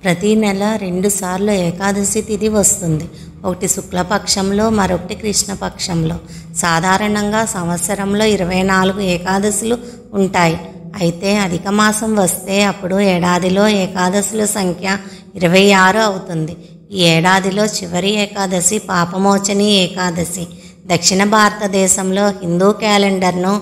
ప్రతి నెల 2 సార్లు ఏకాదశి తిథి వస్తుంది. ఒకటి శుక్లపక్షంలో, మరొకటి కృష్ణపక్షంలో. సాధారణంగా సంవత్సరంలో 24 ఏకాదశులు ఉంటాయి. అయితే అధిక మాసం వస్తే అప్పుడు ఏడాదిలో ఏకాదశుల సంఖ్య 26 అవుతుంది. ఈ ఏడాదిలో చివరి ఏకాదశి పాపమోచని ఏకాదశి. దక్షిణ భారతదేశంలో హిందూ క్యాలెండర్ను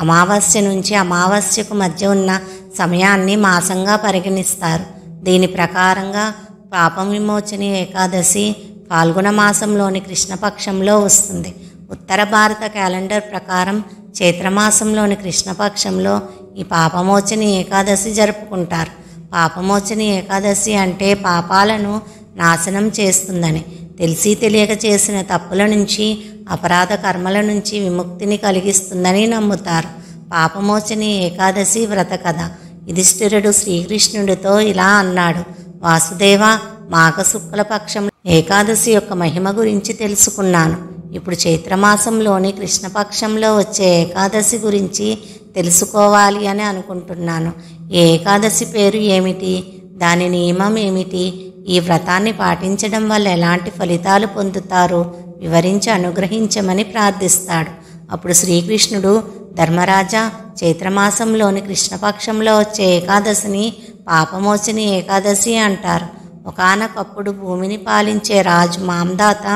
అమావాస్య నుంచి అమావాస్యకు మధ్య ఉన్న సమయాన్ని మాసంగా పరిగణిస్తారు. దీని ప్రకారంగా పాప విమోచని ఏకాదశి ఫాల్గుణ మాసంలోని కృష్ణపక్షంలో వస్తుంది. ఉత్తర భారత క్యాలెండర్ ప్రకారం చైత్రమాసంలోని కృష్ణపక్షంలో ఈ పాపమోచని ఏకాదశి జరుపుకుంటారు. పాపమోచని ఏకాదశి అంటే పాపాలను నాశనం చేస్తుందని, తెలిసి తెలియక చేసిన తప్పుల నుంచి, అపరాధ కర్మల నుంచి విముక్తిని కలిగిస్తుందని నమ్ముతారు. పాపమోచని ఏకాదశి వ్రత కథ. యుధిష్ఠిరుడు శ్రీకృష్ణుడితో ఇలా అన్నాడు: వాసుదేవ, మాఘ శుక్లపక్షం ఏకాదశి యొక్క మహిమ గురించి తెలుసుకున్నాను. ఇప్పుడు చైత్రమాసంలోని కృష్ణపక్షంలో వచ్చే ఏకాదశి గురించి తెలుసుకోవాలి అని అనుకుంటున్నాను. ఈ ఏకాదశి పేరు ఏమిటి? దాని నియమం ఏమిటి? ఈ వ్రతాన్ని పాటించడం వల్ల ఎలాంటి ఫలితాలు పొందుతారు? వివరించి అనుగ్రహించమని ప్రార్థిస్తాడు. అప్పుడు శ్రీకృష్ణుడు, ధర్మరాజా, చైత్రమాసంలోని కృష్ణపక్షంలో వచ్చే ఏకాదశిని పాపమోచని ఏకాదశి అంటారు. ఒకానొకప్పుడు భూమిని పాలించే రాజు మాంధాత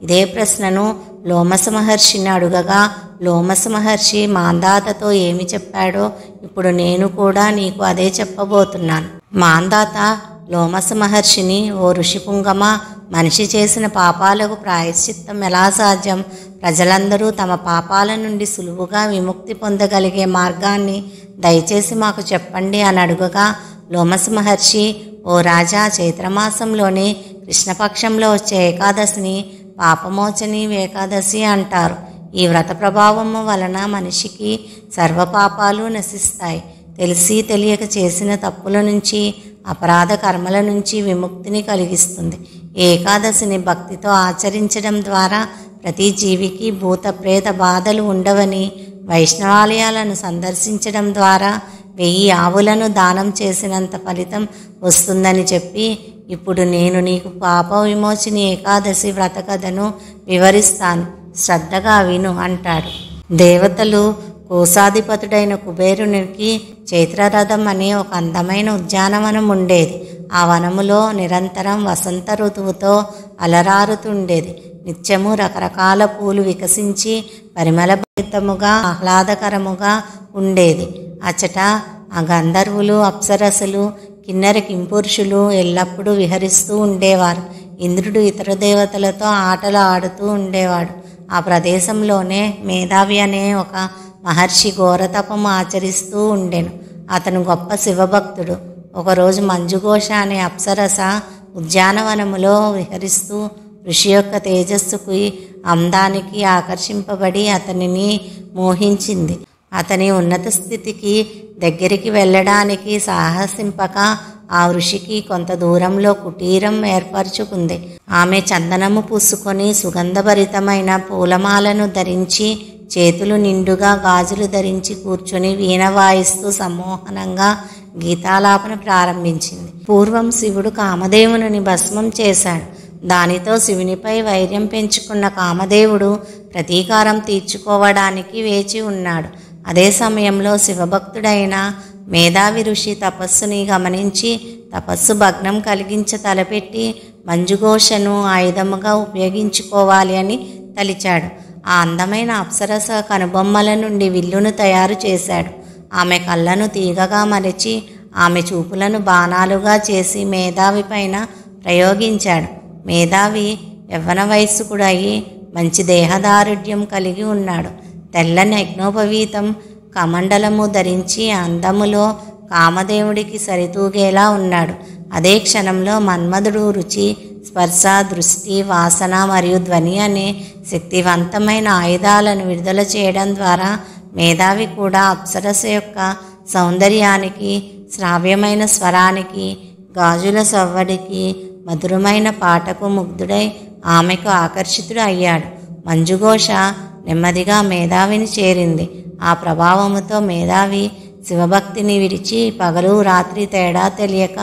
ఇదే ప్రశ్నను లోమస మహర్షిని అడుగగా, లోమస మహర్షి మాంధాతతో ఏమి చెప్పాడో ఇప్పుడు నేను కూడా నీకు అదే చెప్పబోతున్నాను. మాంధాత లోమస మహర్షిని, ఓ ఋషిపుంగమ, మనిషి చేసిన పాపాలకు ప్రాయశ్చిత్తం ఎలా సాధ్యం? ప్రజలందరూ తమ పాపాల నుండి సులువుగా విముక్తి పొందగలిగే మార్గాన్ని దయచేసి మాకు చెప్పండి అని అడుగగా, లోమస మహర్షి, ఓ రాజా, చైత్రమాసంలోని కృష్ణపక్షంలో వచ్చే ఏకాదశిని పాపమోచని ఏకాదశి అంటారు. ఈ వ్రత ప్రభావము వలన మనిషికి సర్వపాపాలు నశిస్తాయి. తెలిసి తెలియక చేసిన తప్పుల నుంచి, అపరాధ కర్మల నుంచి విముక్తిని కలిగిస్తుంది. ఏకాదశిని భక్తితో ఆచరించడం ద్వారా ప్రతి జీవికి భూత ప్రేత బాధలు ఉండవని, వైష్ణవాలయాలను సందర్శించడం ద్వారా 1000 ఆవులను దానం చేసినంత ఫలితం వస్తుందని చెప్పి, ఇప్పుడు నేను నీకు పాప విమోచని ఏకాదశి వ్రత కథను వివరిస్తాను, శ్రద్ధగా విను అంటాడు. దేవతలు కోశాధిపతుడైన కుబేరునికి చైత్రరథం అనే ఒక అందమైన ఉద్యానవనం ఉండేది. ఆ వనములో నిరంతరం వసంత ఋతువుతో అలరారుతుండేది. నిత్యము రకరకాల పూలు వికసించి పరిమళభరితముగా ఆహ్లాదకరముగా ఉండేది. అచట ఆ గంధర్వులు, అప్సరసలు, కిన్నెర కింపురుషులు ఎల్లప్పుడూ విహరిస్తూ ఉండేవారు. ఇంద్రుడు ఇతర దేవతలతో ఆటలు ఆడుతూ ఉండేవాడు. ఆ ప్రదేశంలోనే మేధావి అనే ఒక మహర్షి ఘోరతపము ఆచరిస్తూ ఉండెను. అతను గొప్ప శివభక్తుడు. ఒకరోజు మంజుఘోష అనే అప్సరస ఉద్యానవనములో విహరిస్తూ ఋషి యొక్క తేజస్సుకి, అందానికి ఆకర్షింపబడి అతనిని మోహించింది. అతని ఉన్నత స్థితికి దగ్గరికి వెళ్ళడానికి సాహసింపక ఆ ఋషికి కొంత దూరంలో కుటీరం ఏర్పరచుకుంది. ఆమె చందనము పూసుకొని సుగంధభరితమైన పూలమాలను ధరించి, చేతులు నిండుగా గాజులు ధరించి కూర్చొని వీణ వాయిస్తూ సమ్మోహనంగా గీతాలాపన ప్రారంభించింది. పూర్వం శివుడు కామదేవుని భస్మం చేశాడు. దానితో శివునిపై వైర్యం పెంచుకున్న కామదేవుడు ప్రతీకారం తీర్చుకోవడానికి వేచి ఉన్నాడు. అదే సమయంలో శివభక్తుడైన మేధావి ఋషి తపస్సుని గమనించి తపస్సు భగ్నం కలిగించ తలపెట్టి మంజుఘోషను ఆయుధముగా ఉపయోగించుకోవాలి అని తలిచాడు. ఆ అందమైన అప్సరస కనుబొమ్మల నుండి విల్లును తయారు చేశాడు. ఆమె కళ్ళను తీగగా మలిచి ఆమె చూపులను బాణాలుగా చేసి మేధావి పైన ప్రయోగించాడు. మేధావి యవ్వన వయస్కుడయి మంచి దేహదారుఢ్యం కలిగి ఉన్నాడు. తెల్లని యజ్ఞోపవీతం కమండలము ధరించి అందములో కామదేవుడికి సరితూగేలా ఉన్నాడు. అదే క్షణంలో మన్మధుడు రుచి, స్పర్శ, దృష్టి, వాసన మరియు ధ్వని అనే శక్తివంతమైన ఆయుధాలను విడుదల చేయడం ద్వారా మేధావి కూడా అప్సరస యొక్క సౌందర్యానికి, శ్రావ్యమైన స్వరానికి, గాజుల సవ్వడికి, మధురమైన పాటకు ముగ్ధుడై ఆమెకు ఆకర్షితుడు అయ్యాడు. మంజుఘోష నెమ్మదిగా మేధావిని చేరింది. ఆ ప్రభావముతో మేధావి శివభక్తిని విడిచి పగలు రాత్రి తేడా తెలియక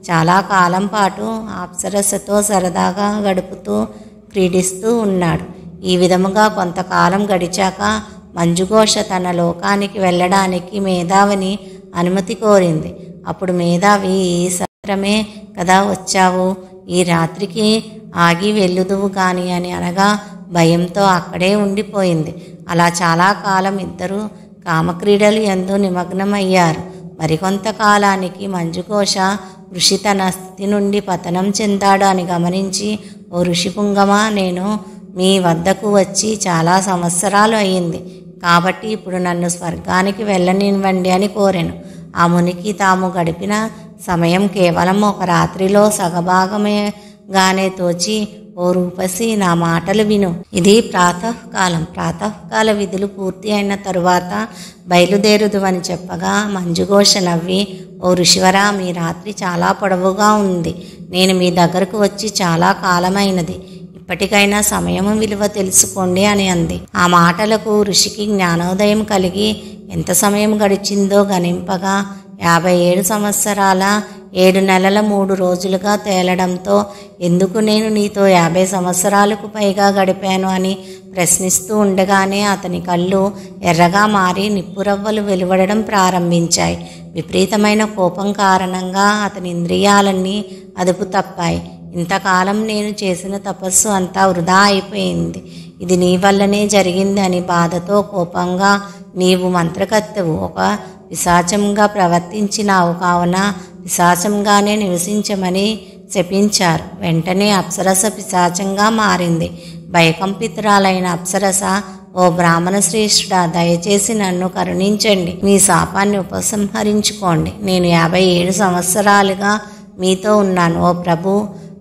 చాలా కాలం పాటు అప్సరసతో సరదాగా గడుపుతూ క్రీడిస్తూ ఉన్నాడు. ఈ విధముగా కొంతకాలం గడిచాక మంజుఘోష తన లోకానికి వెళ్ళడానికి మేధావిని అనుమతి కోరింది. అప్పుడు మేధావి, ఈ సాయంత్రమే కదా వచ్చావు, ఈ రాత్రికి ఆగి వెళ్ళుదువు గాని అని అనగా భయంతో అక్కడే ఉండిపోయింది. అలా చాలా కాలం ఇద్దరు కామక్రీడలు యందు నిమగ్నమయ్యారు. మరికొంతకాలానికి మంజుఘోష ఋషి తన స్థితి నుండి పతనం చెందాడు అని గమనించి, ఓ ఋషిపుంగమా, నేను మీ వద్దకు వచ్చి చాలా సంవత్సరాలు అయ్యింది, కాబట్టి ఇప్పుడు నన్ను స్వర్గానికి వెళ్ళనివ్వండి అని కోరెను. ఆ మునికి తాము గడిపిన సమయం కేవలం ఒక రాత్రిలో సగభాగమేగానే తోచి, ఓ రూపసి, నా మాటలు విను. ఇది ప్రాతకాలం. ప్రాతకాల విధులు పూర్తి అయిన తరువాత బయలుదేరుదు అని చెప్పగా మంజుఘోష నవ్వి, ఓ ఋషివరా, మీ రాత్రి చాలా పొడవుగా ఉంది. నేను మీ దగ్గరకు వచ్చి చాలా కాలమైనది. ఇప్పటికైనా సమయం విలువ తెలుసుకోండి అని అంది. ఆ మాటలకు ఋషికి జ్ఞానోదయం కలిగి ఎంత సమయం గడిచిందో గణింపగా 57 సంవత్సరాల 7 నెలల 3 రోజులుగా తేలడంతో, ఎందుకు నేను నీతో 50 సంవత్సరాలకు పైగా గడిపాను అని ప్రశ్నిస్తూ ఉండగానే అతని కళ్ళు ఎర్రగా మారి నిప్పురవ్వలు వెలువడడం ప్రారంభించాయి. విపరీతమైన కోపం కారణంగా అతని ఇంద్రియాలన్నీ అదుపు తప్పాయి. ఇంతకాలం నేను చేసిన తపస్సు అంతా వృధా అయిపోయింది. ఇది నీ వల్లనే జరిగింది అని బాధతో కోపంగా, నీవు మంత్రకత్తెవు, ఒక పిశాచంగా ప్రవర్తించినావు, కావున పిశాచంగానే నివసించమని శపించారు. వెంటనే అప్సరస పిశాచంగా మారింది. భయకంపితురాలైన అప్సరస, ఓ బ్రాహ్మణ శ్రేష్ఠుడా, దయచేసి నన్ను కరుణించండి, మీ శాపాన్ని ఉపసంహరించుకోండి. నేను 57 సంవత్సరాలుగా మీతో ఉన్నాను ఓ ప్రభు,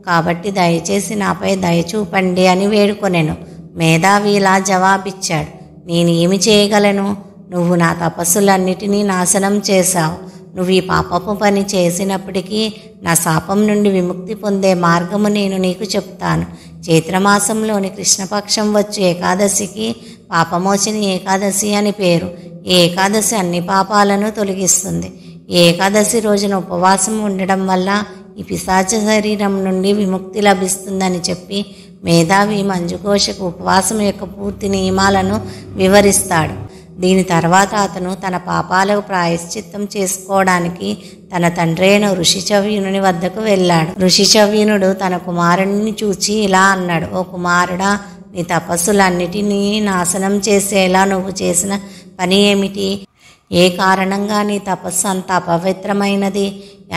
కాబట్టి దయచేసి నాపై దయ చూపండి అని వేడుకొనెను. మేధావి ఇలా జవాబిచ్చాడు, నేను ఏమి చేయగలను? నువ్వు నా తపస్సులన్నిటినీ నాశనం చేశావు. నువ్వు ఈ పాపపు పని చేసినప్పటికీ నా శాపం నుండి విముక్తి పొందే మార్గము నేను నీకు చెప్తాను. చైత్రమాసంలోని కృష్ణపక్షం వచ్చు ఏకాదశికి పాపమోచని ఏకాదశి అని పేరు. ఈ ఏకాదశి అన్ని పాపాలను తొలగిస్తుంది. ఈ ఏకాదశి రోజున ఉపవాసం ఉండడం వల్ల ఈ పిశాచ శరీరం నుండి విముక్తి లభిస్తుందని చెప్పి మేధావి మంజుఘోషకు ఉపవాసం యొక్క పూర్తి నియమాలను వివరిస్తాడు. దీని తర్వాత అతను తన పాపాలకు ప్రాయశ్చిత్తం చేసుకోవడానికి తన తండ్రి అయిన ఋషిచవ్యునుని వద్దకు వెళ్ళాడు. ఋషిచవ్యునుడు తన కుమారుడిని చూచి ఇలా అన్నాడు, ఓ కుమారుడా, నీ తపస్సులన్నిటినీ నాశనం చేసేలా నువ్వు చేసిన పని ఏమిటి? ఏ కారణంగా నీ తపస్సు అంత అపవిత్రమైనది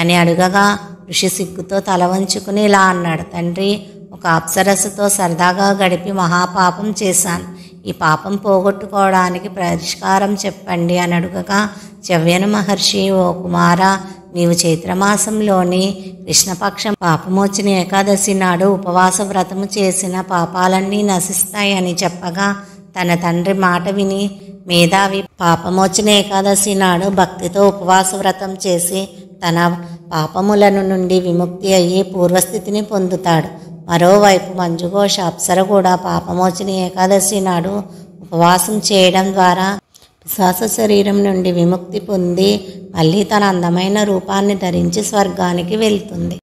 అని అడుగగా ఋషి సిగ్గుతో తల వంచుకుని ఇలా అన్నాడు, తండ్రి, ఒక అప్సరస్సుతో సరదాగా గడిపి మహాపాపం చేశాను. ఈ పాపం పోగొట్టుకోవడానికి పరిష్కారం చెప్పండి అని అడుగగా చవ్యన మహర్షి, ఓ కుమారా, నీవు చైత్రమాసంలోని కృష్ణపక్షం పాపమోచని ఏకాదశి నాడు ఉపవాస వ్రతము చేసిన పాపాలన్నీ నశిస్తాయి అని చెప్పగా తన తండ్రి మాట విని మేధావి పాపమోచన ఏకాదశి నాడు భక్తితో ఉపవాస వ్రతం చేసి తన పాపములను నుండి విముక్తి అయ్యి పూర్వస్థితిని పొందుతాడు. మరోవైపు మంజుఘోష అప్సర కూడా పాపమోచని ఏకాదశి నాడు ఉపవాసం చేయడం ద్వారా పిశాచ శరీరం నుండి విముక్తి పొంది మళ్ళీ తన అందమైన రూపాన్ని ధరించి స్వర్గానికి వెళ్తుంది.